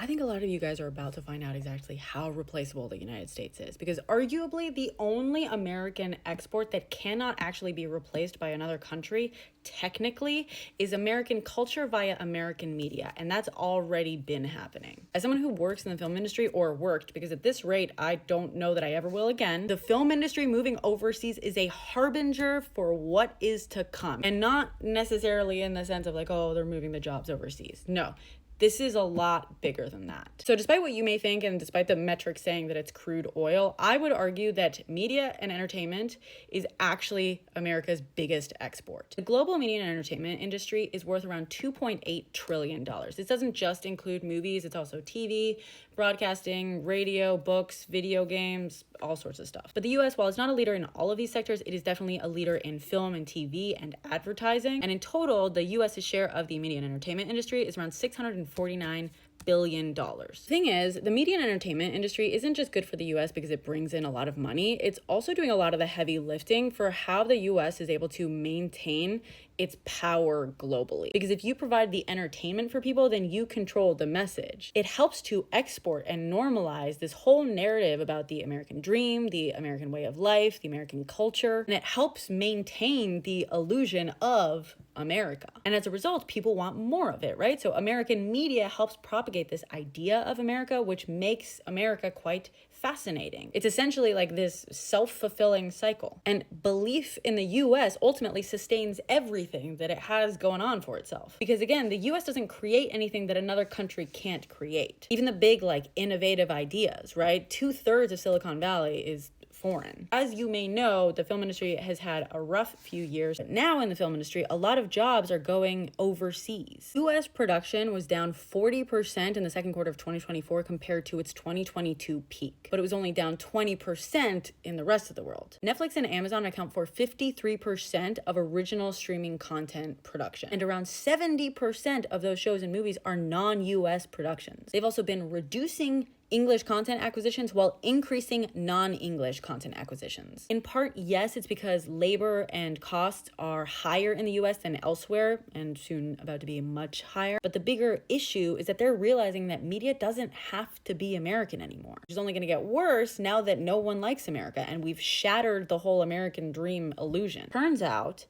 I think a lot of you guys are about to find out exactly how replaceable the United States is, because arguably the only American export that cannot actually be replaced by another country, technically, is American culture via American media, and that's already been happening. As someone who works in the film industry, or worked, because at this rate, I don't know that I ever will again, the film industry moving overseas is a harbinger for what is to come, and not necessarily in the sense of like, oh, they're moving the jobs overseas. No. This is a lot bigger than that. So despite what you may think, and despite the metrics saying that it's crude oil, I would argue that media and entertainment is actually America's biggest export. The global media and entertainment industry is worth around $2.8 trillion. This doesn't just include movies, it's also TV, broadcasting, radio, books, video games, all sorts of stuff. But the US, while it's not a leader in all of these sectors, it is definitely a leader in film and TV and advertising. And in total, the US's share of the media and entertainment industry is around $649 billion. The thing is, the media and entertainment industry isn't just good for the US because it brings in a lot of money, it's also doing a lot of the heavy lifting for how the US is able to maintain its power globally. Because if you provide the entertainment for people, then you control the message. It helps to export and normalize this whole narrative about the American dream, the American way of life, the American culture, and it helps maintain the illusion of America. And as a result, people want more of it, right? So American media helps propagate this idea of America, which makes America quite fascinating. It's essentially like this self-fulfilling cycle. And belief in the US ultimately sustains everything that it has going on for itself. Because again, the US doesn't create anything that another country can't create. Even the big, like, innovative ideas, right? 2/3 of Silicon Valley is foreign. As you may know, the film industry has had a rough few years. But now in the film industry, a lot of jobs are going overseas. US production was down 40% in the second quarter of 2024 compared to its 2022 peak. But it was only down 20% in the rest of the world. Netflix and Amazon account for 53% of original streaming content production. And around 70% of those shows and movies are non-US productions. They've also been reducing English content acquisitions while increasing non-English content acquisitions. In part, yes, it's because labor and costs are higher in the US than elsewhere, and soon about to be much higher. But the bigger issue is that they're realizing that media doesn't have to be American anymore. It's only going to get worse now that no one likes America, and we've shattered the whole American dream illusion. Turns out,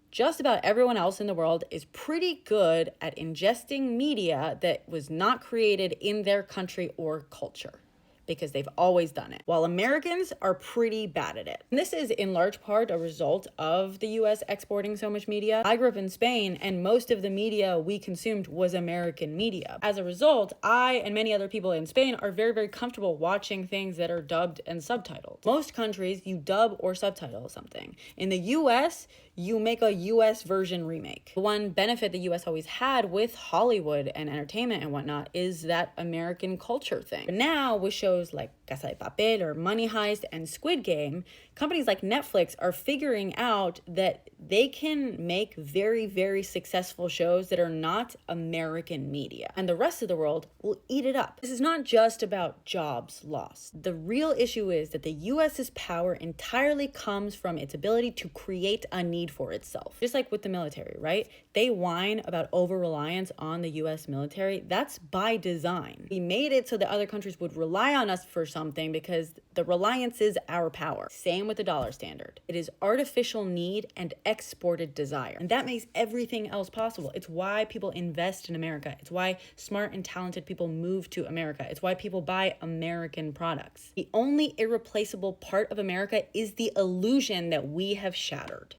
just about everyone else in the world is pretty good at ingesting media that was not created in their country or culture, because they've always done it, while Americans are pretty bad at it. And this is in large part a result of the US exporting so much media. I grew up in Spain, and most of the media we consumed was American media. As a result, I and many other people in Spain are very, very comfortable watching things that are dubbed and subtitled. Most countries, you dub or subtitle something. In the US, you make a US version remake. The one benefit the US always had with Hollywood and entertainment and whatnot is that American culture thing. But now, with shows like Casa de Papel or Money Heist and Squid Game, companies like Netflix are figuring out that they can make very, very successful shows that are not American media, and the rest of the world will eat it up. This is not just about jobs lost. The real issue is that the US's power entirely comes from its ability to create a need for itself. Just like with the military, right? They whine about over-reliance on the US military. That's by design. We made it so that other countries would rely on us for something because the reliance is our power. Same with the dollar standard. It is artificial need and exported desire. And that makes everything else possible. It's why people invest in America. It's why smart and talented people move to America. It's why people buy American products. The only irreplaceable part of America is the illusion that we have shattered.